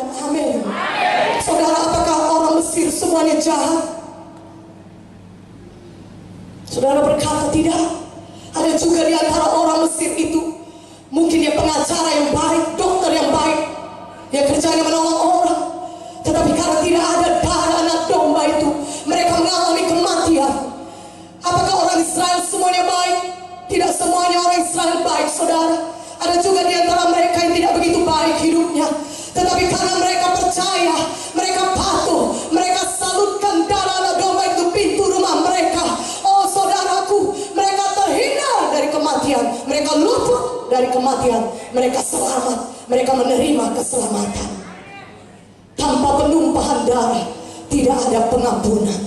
Katakan amin. Saudara, apakah orang Mesir semuanya jahat? Saudara berkata tidak. Ada juga di antara orang Mesir itu, mungkin dia pengacara yang baik, dokter yang baik, yang kerjanya menolong orang. Tetapi karena tidak ada darah anak domba itu, mereka mengalami kematian. Apakah orang Israel semuanya baik? Tidak semuanya orang Israel baik, saudara. Ada juga di antara mereka yang tidak begitu baik hidupnya. Tetapi karena mereka percaya, mereka patuh, mereka salutkan darah anak domba itu pintu rumah mereka. Oh saudaraku, mereka terhindar dari kematian, mereka luput dari kematian, mereka selamat, mereka menerima keselamatan. Tanpa penumpahan darah tidak ada pengampunan.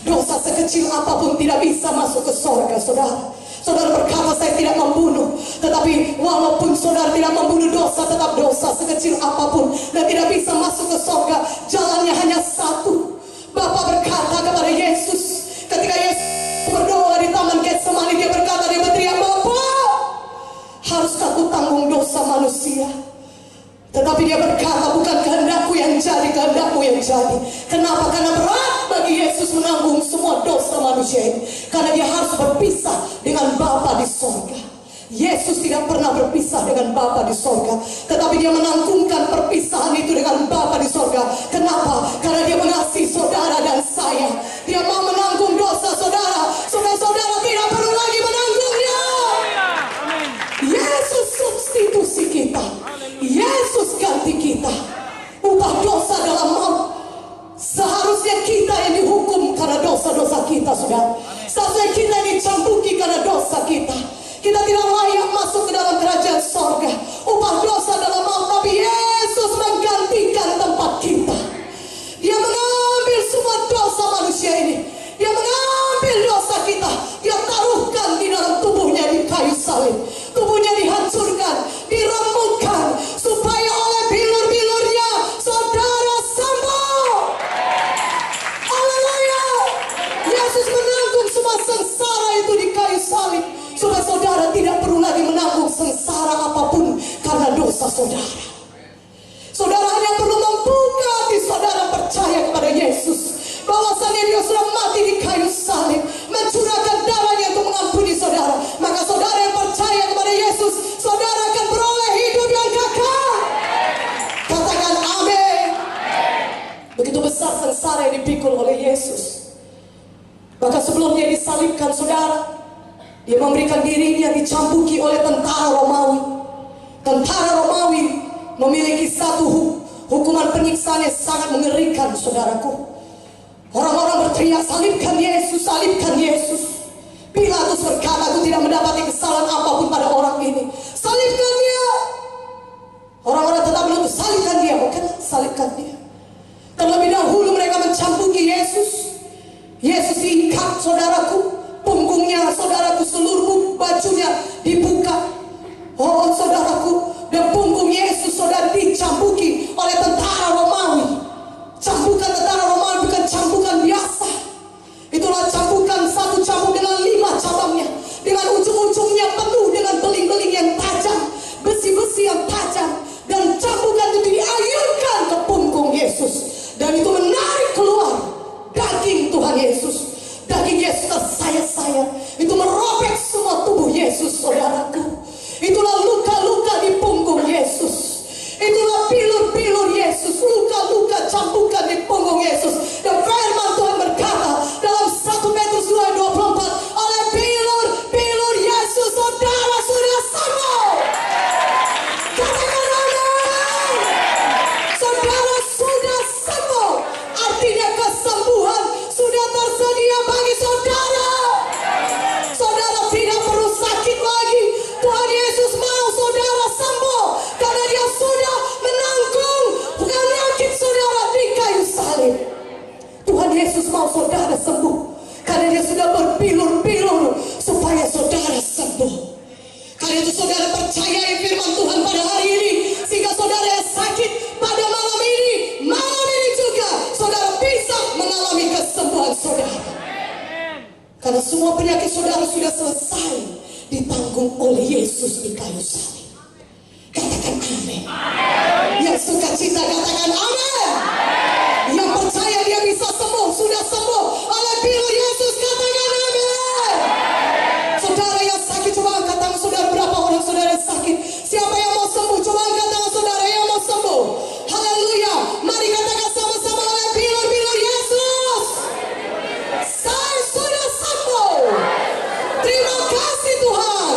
Dosa sekecil apapun tidak bisa masuk ke surga, saudara. Saudara berkata saya tidak membunuh, tetapi walaupun saudara tidak membunuh, dosa tetap dosa sekecil apapun dan tidak bisa masuk ke surga. Jalannya hanya satu. Bapa berkata kepada Yesus ketika Yesus berdoa di taman Getsemani, dia berkata, dia berteriak, Bapa, haruskah aku tanggung dosa manusia? Tetapi dia berkata, bukan kehendakku yang jadi, kehendakmu yang jadi. Kenapa? Karena berat bagi Yesus menanggung semua dosa manusia ini. Karena dia harus berpisah dengan Bapa di sorga. Yesus tidak pernah berpisah dengan Bapa di sorga, tetapi dia menanggungkan perpisahan itu dengan Bapa di sorga. Kenapa? Karena dia mengasihi saudara dan saya. Dia mau menanggung dosa saudara, supaya saudara tidak perlu lagi menanggungnya. Yesus substitusi kita. Yesus ganti kita. Upah dosa dalam maut. Seharusnya kita yang dihukum karena dosa-dosa kita, saudara. Seharusnya kita yang dicambuki karena dosa kita. Kita tidak layak masuk ke dalam kerajaan sorga. Upah dosa dalam maut, tapi Yesus menggantikan tempat kita. Dia mengambil semua dosa manusia ini. Dia mengambil dosa kita. Dia taruhkan di dalam tubuhnya di kayu salib. Tubuhnya dihancurkan, diremukkan, supaya oleh bilur-bilurnya saudara sembuh. Haleluya. Yesus menanggung semua sengsara itu di kayu salib, supaya saudara tidak perlu lagi menanggung sengsara apapun karena dosa saudara. Saudara hanya perlu membuka hati saudara, percaya kepada Yesus, bahwasannya dia sudah mati di kayu salib, mencurahkan darahnya untuk mengampuni saudara. Maka saudara yang percaya kepada Yesus, saudara akan beroleh hidup yang kekal. Katakan amin. Begitu besar sengsara yang dipikul oleh Yesus. Maka sebelum dia disalibkan, saudara, dia memberikan dirinya dicambuki oleh tentara Romawi. Tentara Romawi memiliki satu hukuman penyiksaan yang sangat mengerikan, saudaraku. Orang-orang berteriak, salibkan Yesus, salibkan Yesus. Pilatus berkata, aku tidak mendapati kesalahan apapun pada orang ini. Salibkan dia. Orang-orang tetap menuntut, salibkan dia. Bukan, salibkan dia. Terlebih dahulu mereka mencambuki Yesus. Yesus diikat, saudaraku. Punggungnya, saudaraku, seluruh bajunya dibuka. Oh, saudaraku, dan punggung Yesus, saudara, dicambuki oleh tentara Romawi. Cambukan tentara Romawi bukan cambukan biasa. Itulah cambukan, satu cambuk dengan 5 cabangnya, dengan ujung-ujungnya penuh dengan beling-beling yang tajam, besi-besi yang tajam. Dan cambukan itu diayunkan ke punggung Yesus, dan itu menarik keluar daging Tuhan Yesus. Daging Yesus tersayat-sayat, itu merobek semua tubuh Yesus, saudaraku. Itulah luka-luka di punggung Yesus. Itulah pilur-pilur Yesus, luka-luka cambukan di punggung Yesus. Dan firman Tuhan berkata dalam 1 Petrus 2:24, oleh pilur-pilur Yesus saudara sudah sembuh. Katakan amin. Saudara sudah sembuh. Artinya kesembuhan sudah tersedia bagi saudara. Saudara tidak perlu sakit lagi. Tuhan Yesus mau saudara sembuh, karena dia sudah menanggung penyakit saudara di kayu salib. Tuhan Yesus mau saudara sembuh, karena dia sudah berpilur-pilur supaya saudara sembuh. Karena itu saudara percayai firman Tuhan pada hari ini, sehingga saudara yang sakit pada malam ini juga saudara bisa mengalami kesembuhan saudara. Karena semua penyakit saudara sudah selesai ditanggung oleh Yesus di kayu salib. Katakan amin. Yang sukacita, katakan amin. Yang percaya dia bisa sembuh, sudah sembuh oleh pil Yesus, katakan amin. Saudara yang sakit, coba angkat tangan saudara. Berapa orang saudara yang sakit? Siapa yang mau sembuh? Coba angkat tangan saudara yang mau sembuh. Haleluya. Mari katakan sama-sama oleh pil Yesus, saya sudah sembuh. Terima kasih Tuhan.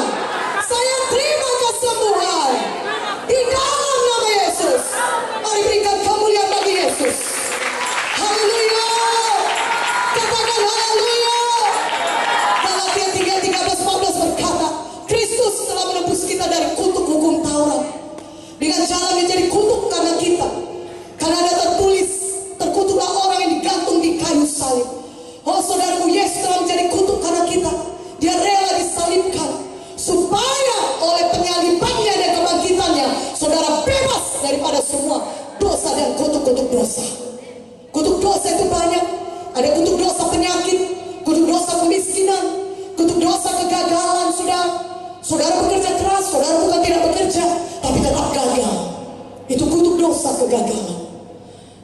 Saya terima kesembuhan di dalam nama Yesus. Mari berikan kemuliaan bagi Yesus. Haleluya. Katakan haleluya. Galatia 3:13-14 berkata, Kristus telah menebus kita dari kutuk hukum Taurat dengan jalan menjadi kutuk karena kita. Karena ada tertulis, terkutuklah orang yang digantung di kayu salib. Oh saudaraku, Yesus telah menjadi kutuk karena kita. Dia rela disalibkan supaya oleh penyalibannya dan kebangkitannya saudara bebas daripada semua dosa dan kutuk-kutuk dosa. Kutuk dosa itu banyak. Ada kutuk dosa penyakit, kutuk dosa kemiskinan, kutuk dosa kegagalan. Saudara bekerja keras, saudara bukan tidak bekerja, tapi tetap gagal. Itu kutuk dosa kegagalan.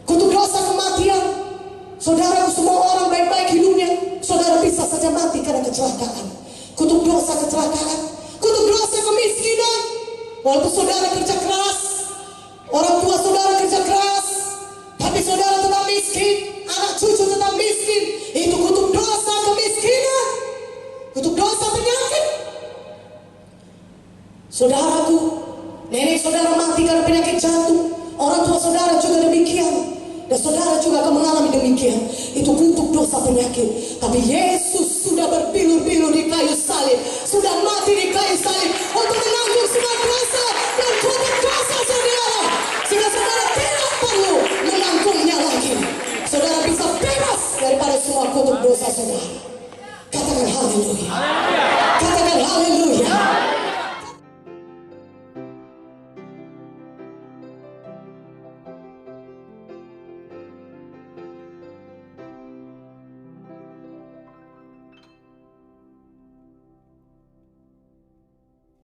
Kutuk dosa kematian. Saudara, semua orang baik-baik hidupnya, saudara bisa saja mati karena kecelakaan. Kutuk dosa kecelakaan. Kutuk dosa kemiskinan. Walaupun saudara kerja keras, orang tua saudara kerja keras, tapi saudara tetap miskin, anak cucu tetap miskin. Itu kutuk dosa kemiskinan, kutuk dosa penyakit. Saudaraku, nenek saudara mati karena penyakit jantung, orang tua saudara juga demikian, dan saudara juga akan mengalami demikian. Itu kutuk dosa penyakit. Tapi Yesus sudah berbilur-bilur di kayu salib, sudah mati di kayu salib untuk menanggung semua dosa dan kutuk dosa saudara, sehingga saudara tidak perlu menanggungnya lagi. Saudara bisa bebas daripada semua kutuk dosa saudara. Katakan haleluya.